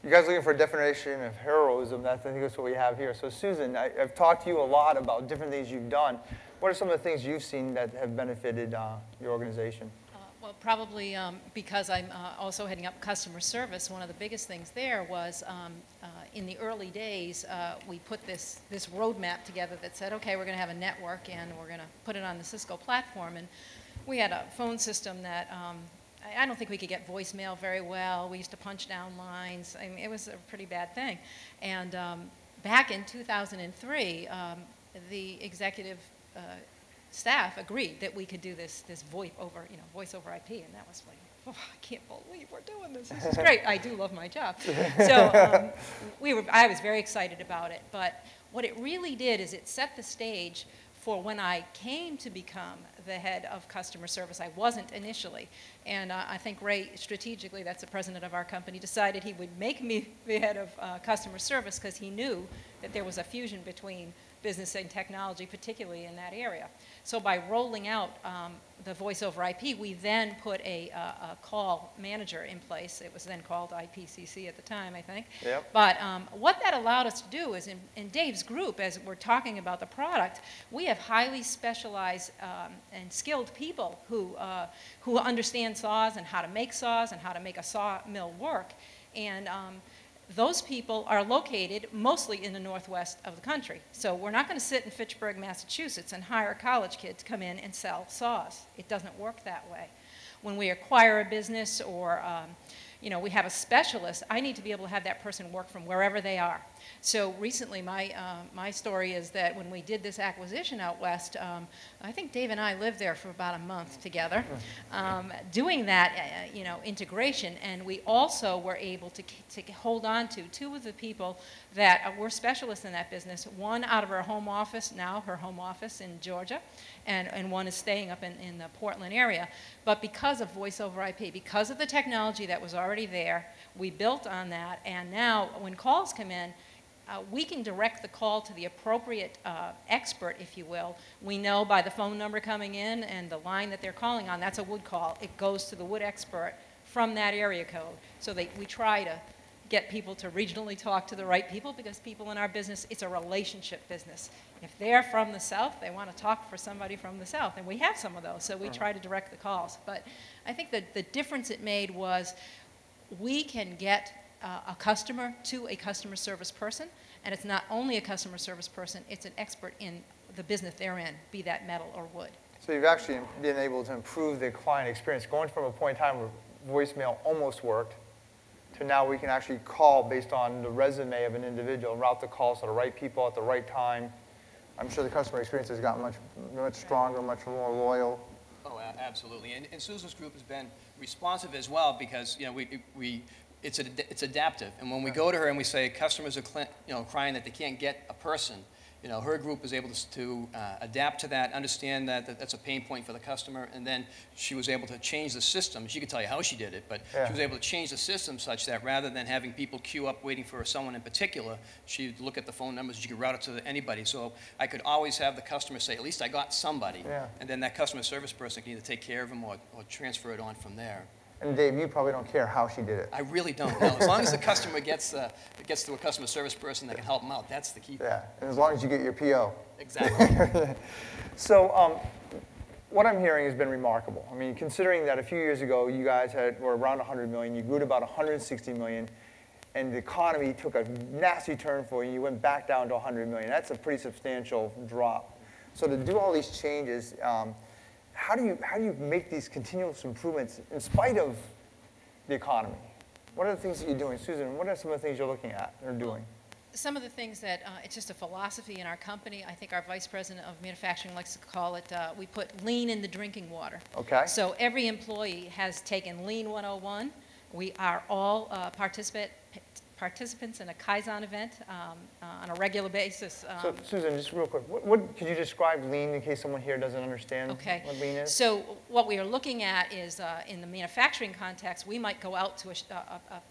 You guys looking for a definition of heroism? I think that's what we have here. So Susan, I've talked to you a lot about different things you've done. What are some of the things you've seen that have benefited your organization? Well, probably because I'm also heading up customer service, one of the biggest things there was in the early days, we put this roadmap together that said, okay, we're going to have a network and we're going to put it on the Cisco platform. And we had a phone system that I don't think we could get voicemail very well. We used to punch down lines. I mean, it was a pretty bad thing. And back in 2003, the executive staff agreed that we could do this voice over IP, and that was like, oh, I can't believe we're doing this. This is great. I do love my job. So I was very excited about it. But what it really did is it set the stage for when I came to become the head of customer service. I wasn't initially. And I think Ray, strategically, that's the president of our company, decided he would make me the head of customer service because he knew that there was a fusion between business and technology, particularly in that area. So by rolling out the voice over IP, we then put a call manager in place. It was then called IPCC at the time, I think. Yep. But what that allowed us to do is in Dave's group, as we're talking about the product, we have highly specialized and skilled people who understand saws and how to make saws and how to make a sawmill work. And those people are located mostly in the northwest of the country. So we're not going to sit in Fitchburg, Massachusetts and hire a college kid to come in and sell saws. It doesn't work that way. When we acquire a business or we have a specialist, I need to be able to have that person work from wherever they are. So recently, my story is that when we did this acquisition out west, I think Dave and I lived there for about a month together, doing that integration, and we also were able to hold on to two of the people that were specialists in that business. One out of her home office, now her home office in Georgia, and one is staying up in the Portland area. But because of voice over IP, because of the technology that was already there, we built on that, and now when calls come in, we can direct the call to the appropriate expert, if you will. We know by the phone number coming in and the line that they're calling on, that's a wood call. It goes to the wood expert from that area code. So we try to get people to regionally talk to the right people, because people in our business, it's a relationship business. If they're from the South, they want to talk for somebody from the South, and we have some of those, so we try to direct the calls. But I think that the difference it made was we can get a customer to a customer service person, and it's not only a customer service person, it's an expert in the business they're in, be that metal or wood. So you've actually been able to improve the client experience, going from a point in time where voicemail almost worked to now we can actually call based on the resume of an individual, route the calls to the right people at the right time. I'm sure the customer experience has gotten much stronger, much more loyal. Oh, absolutely. And Susan's group has been responsive as well, because it's adaptive. And when we go to her and we say customers are crying that they can't get a person, her group is able to adapt to that, understand that that's a pain point for the customer, and then she was able to change the system. She could tell you how she did it, but she was able to change the system such that rather than having people queue up waiting for someone in particular, she'd look at the phone numbers, she could route it to anybody. So I could always have the customer say, at least I got somebody, and then that customer service person can either take care of them or transfer it on from there. And Dave, you probably don't care how she did it. I really don't know. As long as the customer gets to a customer service person that can help them out, that's the key thing. Yeah, and as long as you get your PO. Exactly. So what I'm hearing has been remarkable. I mean, considering that a few years ago you guys were around 100 million, you grew to about 160 million, and the economy took a nasty turn for you, you went back down to 100 million. That's a pretty substantial drop. So to do all these changes, how do you make these continuous improvements in spite of the economy? What are the things that you're doing? Susan, what are some of the things you're looking at or doing? Some of the things that, it's just a philosophy in our company. I think our vice president of manufacturing likes to call it, we put lean in the drinking water. Okay. So every employee has taken Lean 101. We are all participants in a Kaizen event on a regular basis. So Susan, just real quick, could you describe lean in case someone here doesn't understand what lean is? So what we are looking at is in the manufacturing context, we might go out to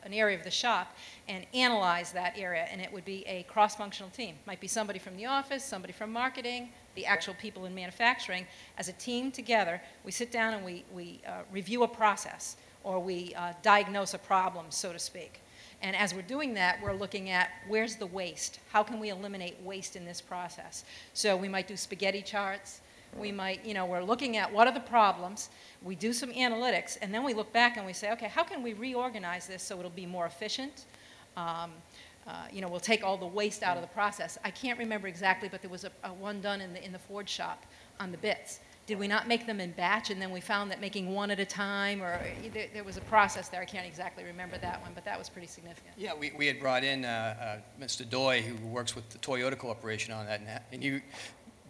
an area of the shop and analyze that area, and it would be a cross-functional team. Might be somebody from the office, somebody from marketing, the actual people in manufacturing. As a team together, we sit down and we review a process, or we diagnose a problem, so to speak. And as we're doing that, we're looking at where's the waste? How can we eliminate waste in this process? So we might do spaghetti charts. We might, we're looking at what are the problems. We do some analytics, and then we look back and we say, okay, how can we reorganize this so it'll be more efficient? We'll take all the waste out of the process. I can't remember exactly, but there was a one done in the Ford shop on the bits. Did we not make them in batch, and then we found that making one at a time, or there was a process there. I can't exactly remember that one, but that was pretty significant. Yeah, we had brought in Mr. Doy, who works with the Toyota Corporation on that, and he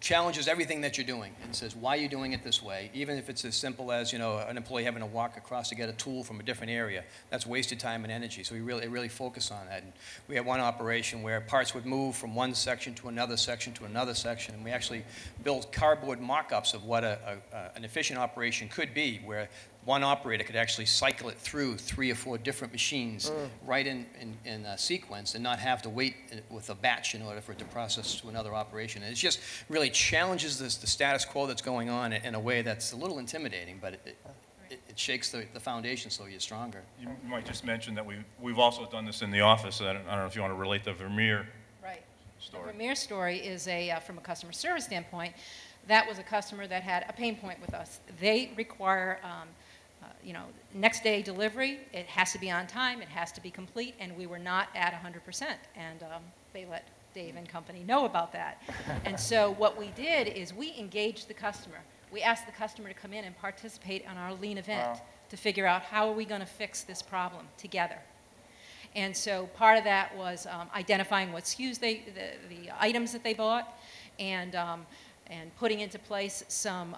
challenges everything that you're doing and says, why are you doing it this way? Even if it's as simple as, an employee having to walk across to get a tool from a different area. That's wasted time and energy. So we really focus on that. And we had one operation where parts would move from one section to another section to another section. And we actually built cardboard mock-ups of what an efficient operation could be, where one operator could actually cycle it through 3 or 4 different machines right in sequence and not have to wait with a batch in order for it to process to another operation. And it just really challenges the status quo that's going on in a way that's a little intimidating, but it shakes the foundation so you're stronger. You might just mention that we've also done this in the office. I don't know if you want to relate the Vermeer story. The Vermeer story is from a customer service standpoint, that was a customer that had a pain point with us. They require next day delivery. It has to be on time, it has to be complete, and we were not at 100%. And they let Dave and company know about that. And so what we did is we engaged the customer. We asked the customer to come in and participate on our lean event to figure out how are we going to fix this problem together. And so part of that was identifying what SKUs the items that they bought, and putting into place some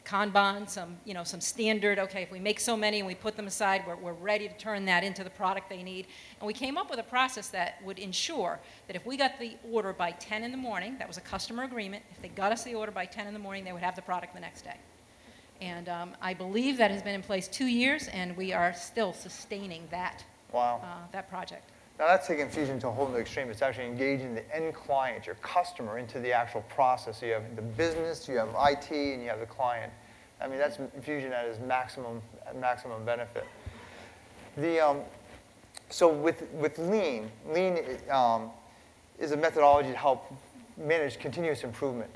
Kanban, some standard, okay, if we make so many and we put them aside, we're ready to turn that into the product they need. And we came up with a process that would ensure that if we got the order by 10 in the morning, that was a customer agreement, if they got us the order by 10 in the morning, they would have the product the next day. And I believe that has been in place 2 years, and we are still sustaining that, that project. Now that's taking Fusion to a whole new extreme. It's actually engaging the end client, your customer, into the actual process. So you have the business, you have IT, and you have the client. I mean, that's Fusion at its maximum benefit. So with Lean is a methodology to help manage continuous improvement.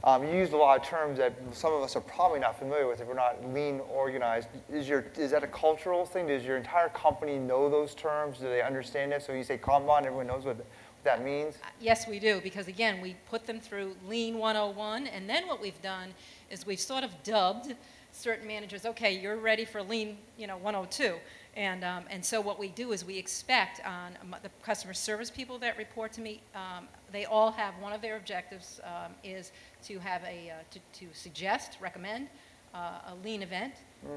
You used a lot of terms that some of us are probably not familiar with if we're not lean organized. Is that a cultural thing? Does your entire company know those terms? Do they understand it? So you say Kanban, everyone knows what that means? Yes, we do, because again, we put them through Lean 101, and then what we've done is we've sort of dubbed certain managers, okay, you're ready for Lean 102. And so what we do is we expect on the customer service people that report to me, they all have one of their objectives is to have to suggest, recommend a lean event,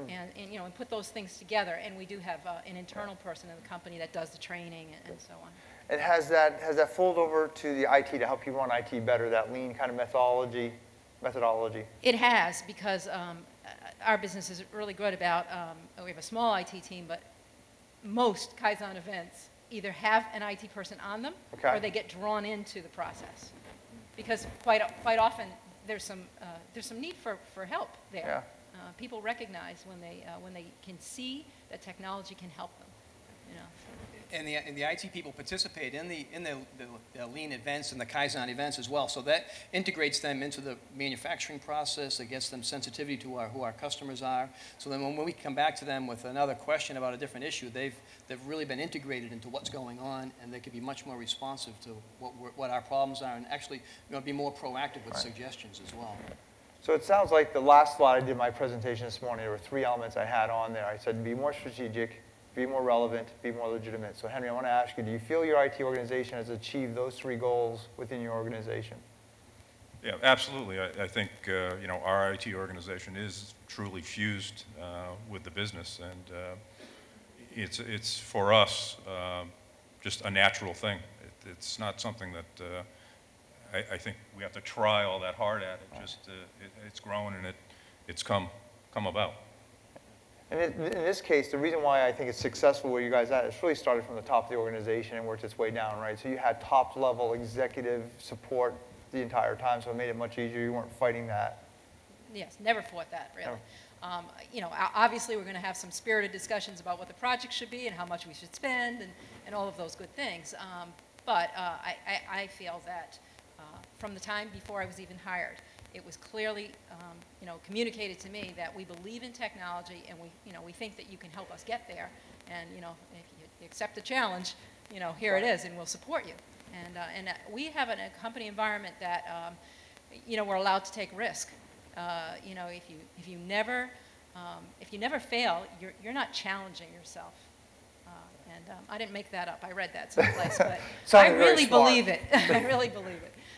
and put those things together. And we do have an internal person in the company that does the training and so on. And has that folded over to the IT to help you run IT better? That lean kind of methodology. It has, because our business is really good about, we have a small IT team, but most Kaizen events either have an IT person on them, or they get drawn into the process. Because quite often there's some need for help there. Yeah. People recognize when they can see that technology can help them. And the IT people participate in the lean events and the Kaizen events as well. So that integrates them into the manufacturing process. It gets them sensitivity to who our customers are. So then when we come back to them with another question about a different issue, they've really been integrated into what's going on, and they can be much more responsive to what our problems are, and actually be more proactive with suggestions as well. So it sounds like the last slide I did in my presentation this morning, there were 3 elements I had on there. I said be more strategic, be more relevant, be more legitimate. So Henry, I want to ask you, do you feel your IT organization has achieved those 3 goals within your organization? Yeah, absolutely. I think our IT organization is truly fused with the business, and it's for us just a natural thing. It's not something that I think we have to try all that hard at. It just it's grown and it's come about. And in this case, the reason why I think it's successful where you guys are at, it's really started from the top of the organization and worked its way down, right? So you had top-level executive support the entire time, so it made it much easier. You weren't fighting that. Yes, never fought that, really. You know, obviously we're going to have some spirited discussions about what the project should be and how much we should spend and all of those good things. But I feel that from the time before I was even hired, it was clearly, you know, communicated to me that we believe in technology and we think that you can help us get there. And, you know, if you accept the challenge, you know, here it is, and we'll support you. And we have a company environment that, you know, we're allowed to take risk. You know, if you never fail, you're not challenging yourself. I didn't make that up. I read that someplace, but I really believe it. I really believe it.